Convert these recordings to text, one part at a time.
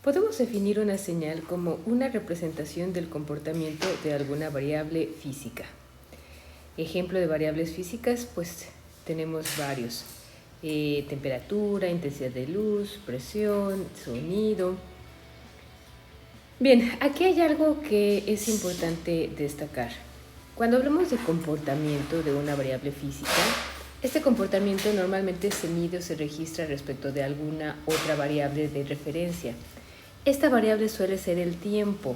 Podemos definir una señal como una representación del comportamiento de alguna variable física. Ejemplo de variables físicas, pues tenemos varios. Temperatura, intensidad de luz, presión, sonido. Bien, aquí hay algo que es importante destacar. Cuando hablamos de comportamiento de una variable física, este comportamiento normalmente se mide o se registra respecto de alguna otra variable de referencia. Esta variable suele ser el tiempo,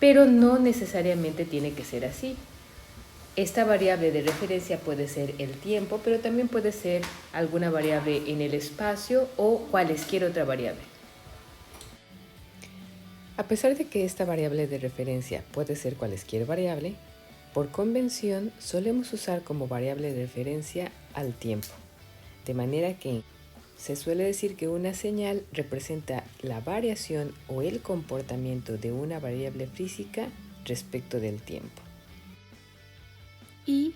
pero no necesariamente tiene que ser así. Esta variable de referencia puede ser el tiempo, pero también puede ser alguna variable en el espacio o cualesquier otra variable. A pesar de que esta variable de referencia puede ser cualesquier variable, por convención solemos usar como variable de referencia al tiempo, de manera que se suele decir que una señal representa la variación o el comportamiento de una variable física respecto del tiempo. Y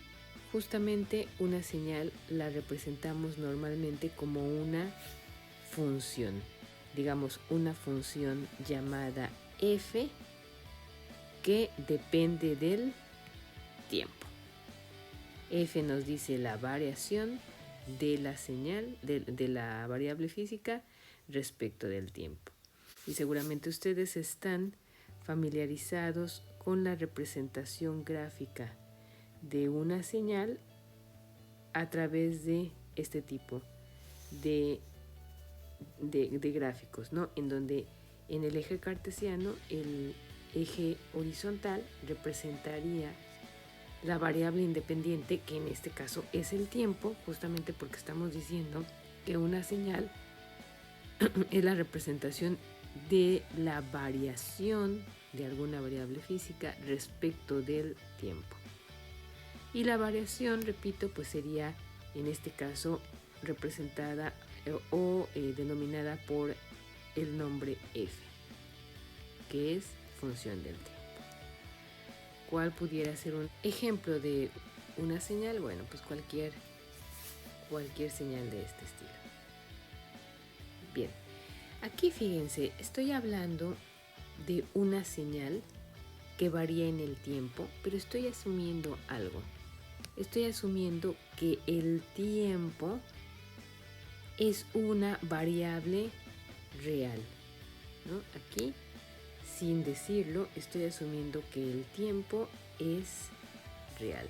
justamente una señal la representamos normalmente como una función. Digamos, una función llamada f que depende del tiempo. F nos dice la variación de la señal, de la variable física respecto del tiempo. Y seguramente ustedes están familiarizados con la representación gráfica de una señal a través de este tipo de gráficos, ¿no? En donde en el eje cartesiano el eje horizontal representaría la variable independiente, que en este caso es el tiempo, justamente porque estamos diciendo que una señal es la representación de la variación de alguna variable física respecto del tiempo. Y la variación, repito, pues sería en este caso representada o denominada por el nombre f, que es función del tiempo. ¿Cuál pudiera ser un ejemplo de una señal? Bueno, pues cualquier señal de este estilo. Bien, aquí fíjense, estoy hablando de una señal que varía en el tiempo, pero estoy asumiendo algo. Estoy asumiendo que el tiempo es una variable real, ¿no? Aquí, sin decirlo, estoy asumiendo que el tiempo es real.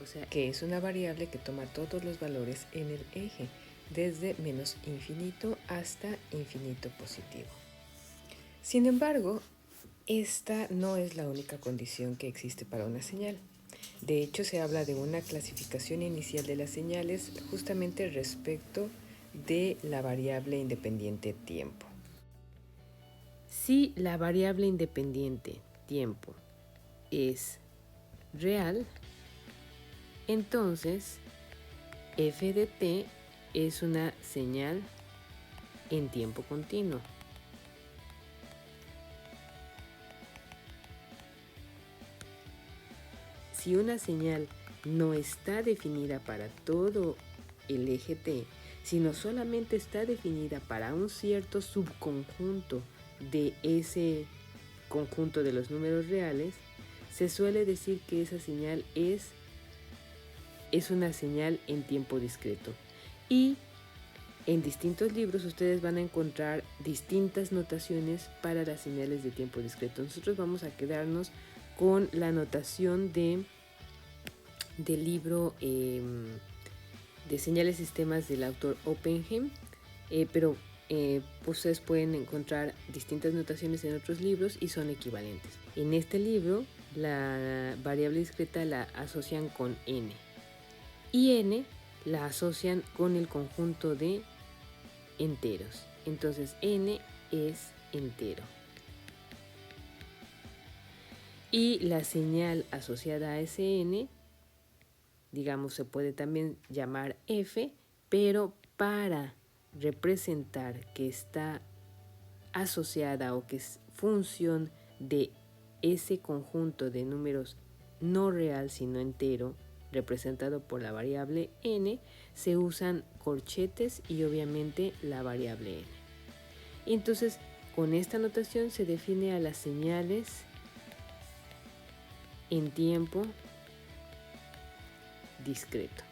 O sea, que es una variable que toma todos los valores en el eje, desde menos infinito hasta infinito positivo. Sin embargo, esta no es la única condición que existe para una señal. De hecho, se habla de una clasificación inicial de las señales justamente respecto de la variable independiente tiempo. Si la variable independiente tiempo es real, entonces f de t es una señal en tiempo continuo. Si una señal no está definida para todo el eje t, sino solamente está definida para un cierto subconjunto de ese conjunto de los números reales, se suele decir que esa señal es una señal en tiempo discreto. Y en distintos libros ustedes van a encontrar distintas notaciones para las señales de tiempo discreto. Nosotros vamos a quedarnos con la notación del libro de señales y sistemas del autor Oppenheim, pero ustedes pueden encontrar distintas notaciones en otros libros y son equivalentes. En este libro la variable discreta la asocian con n y n la asocian con el conjunto de enteros. Entonces n es entero. Y la señal asociada a ese n, digamos, se puede también llamar f, pero para representar que está asociada o que es función de ese conjunto de números no real sino entero, representado por la variable n, se usan corchetes y obviamente la variable n. Entonces, con esta notación se define a las señales en tiempo discreto.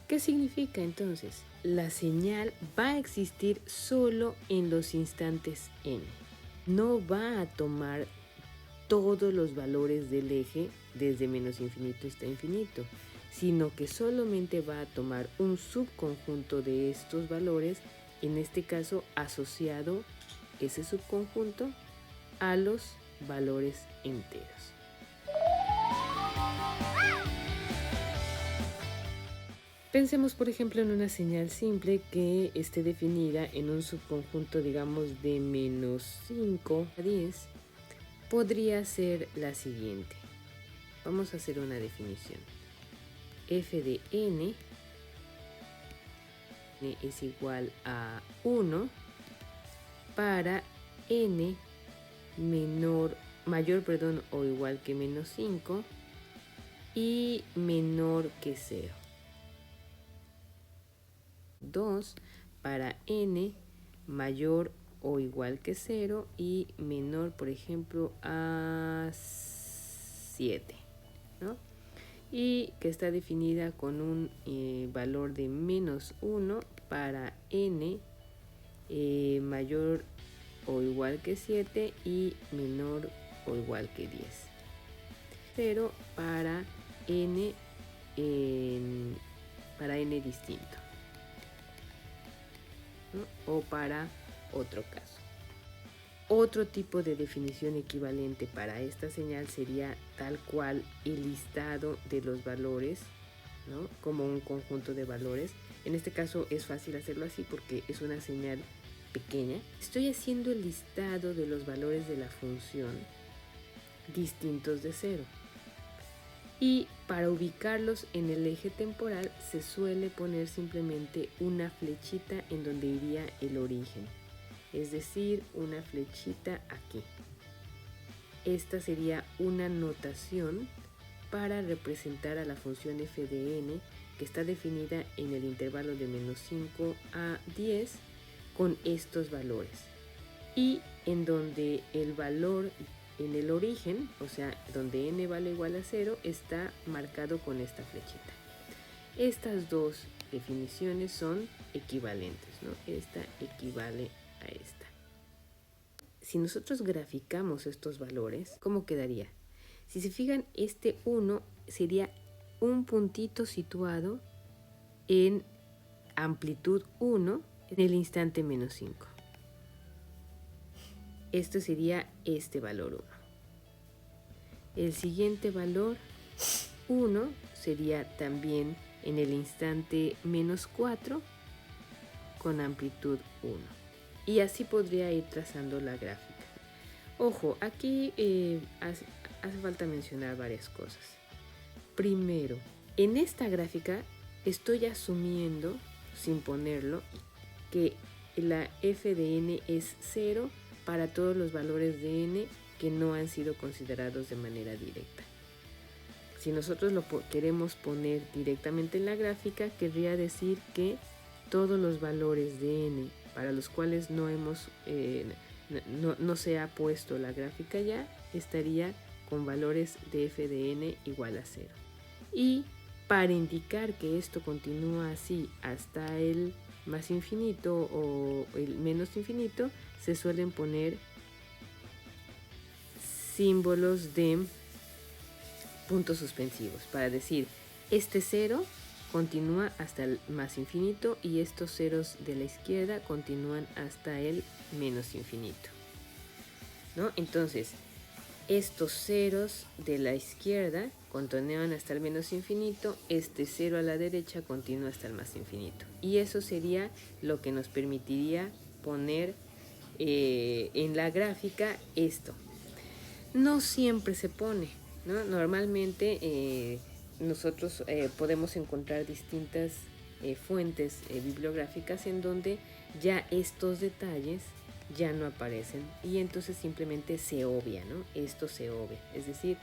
¿Qué significa entonces? La señal va a existir solo en los instantes n. No va a tomar todos los valores del eje desde menos infinito hasta infinito, sino que solamente va a tomar un subconjunto de estos valores, en este caso asociado ese subconjunto a los valores enteros. Pensemos, por ejemplo, en una señal simple que esté definida en un subconjunto, digamos, de menos 5 a 10. Podría ser la siguiente. Vamos a hacer una definición. F de n es igual a 1 para n mayor o igual que menos 5 y menor que 0. 2 para n mayor o igual que 0 y menor, por ejemplo, a 7, ¿no? Y que está definida con un valor de menos 1 para n mayor o igual que 7 y menor o igual que 10. 0 para n distinto, ¿no? O para otro caso. Otro tipo de definición equivalente para esta señal sería tal cual el listado de los valores, ¿no? Como un conjunto de valores. En este caso es fácil hacerlo así porque es una señal pequeña. Estoy haciendo el listado de los valores de la función distintos de 0. Y para ubicarlos en el eje temporal se suele poner simplemente una flechita en donde iría el origen, es decir, una flechita aquí. Esta sería una notación para representar a la función f de n, que está definida en el intervalo de menos 5 a 10 con estos valores, y en donde el valor en el origen, o sea, donde n vale igual a 0, está marcado con esta flechita. Estas dos definiciones son equivalentes, ¿no? Esta equivale a esta. Si nosotros graficamos estos valores, ¿cómo quedaría? Si se fijan, este 1 sería un puntito situado en amplitud 1 en el instante menos 5. Esto sería este valor 1. El siguiente valor 1 sería también en el instante menos 4 con amplitud 1. Y así podría ir trazando la gráfica. Ojo, aquí hace falta mencionar varias cosas. Primero, en esta gráfica estoy asumiendo, sin ponerlo, que la f de n es 0 para todos los valores de n que no han sido considerados de manera directa. Si nosotros lo queremos poner directamente en la gráfica, querría decir que todos los valores de n para los cuales no se ha puesto la gráfica ya, estaría con valores de f de n igual a 0. Y para indicar que esto continúa así hasta el más infinito o el menos infinito, se suelen poner símbolos de puntos suspensivos para decir este 0 continúa hasta el más infinito y estos ceros de la izquierda continúan hasta el menos infinito, ¿no? Entonces, estos ceros de la izquierda continúan hasta el menos infinito, este 0 a la derecha continúa hasta el más infinito. Y eso sería lo que nos permitiría poner en la gráfica esto. No siempre se pone, ¿no? Normalmente nosotros podemos encontrar distintas fuentes bibliográficas en donde ya estos detalles ya no aparecen y entonces simplemente se obvia, ¿no? Esto se obvia, es decir,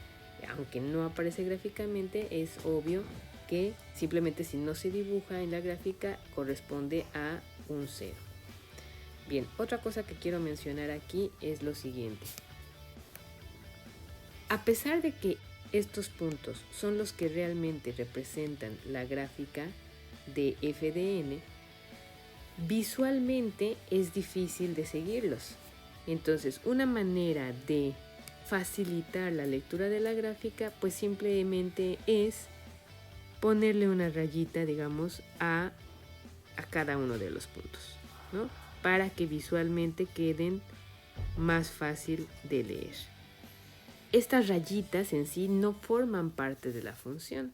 aunque no aparece gráficamente, es obvio que simplemente si no se dibuja en la gráfica corresponde a un 0. Bien, otra cosa que quiero mencionar aquí es lo siguiente. A pesar de que estos puntos son los que realmente representan la gráfica de f de n, visualmente es difícil de seguirlos. Entonces, una manera de facilitar la lectura de la gráfica, pues simplemente es ponerle una rayita, digamos, a cada uno de los puntos, ¿no? Para que visualmente queden más fácil de leer. Estas rayitas en sí no forman parte de la función,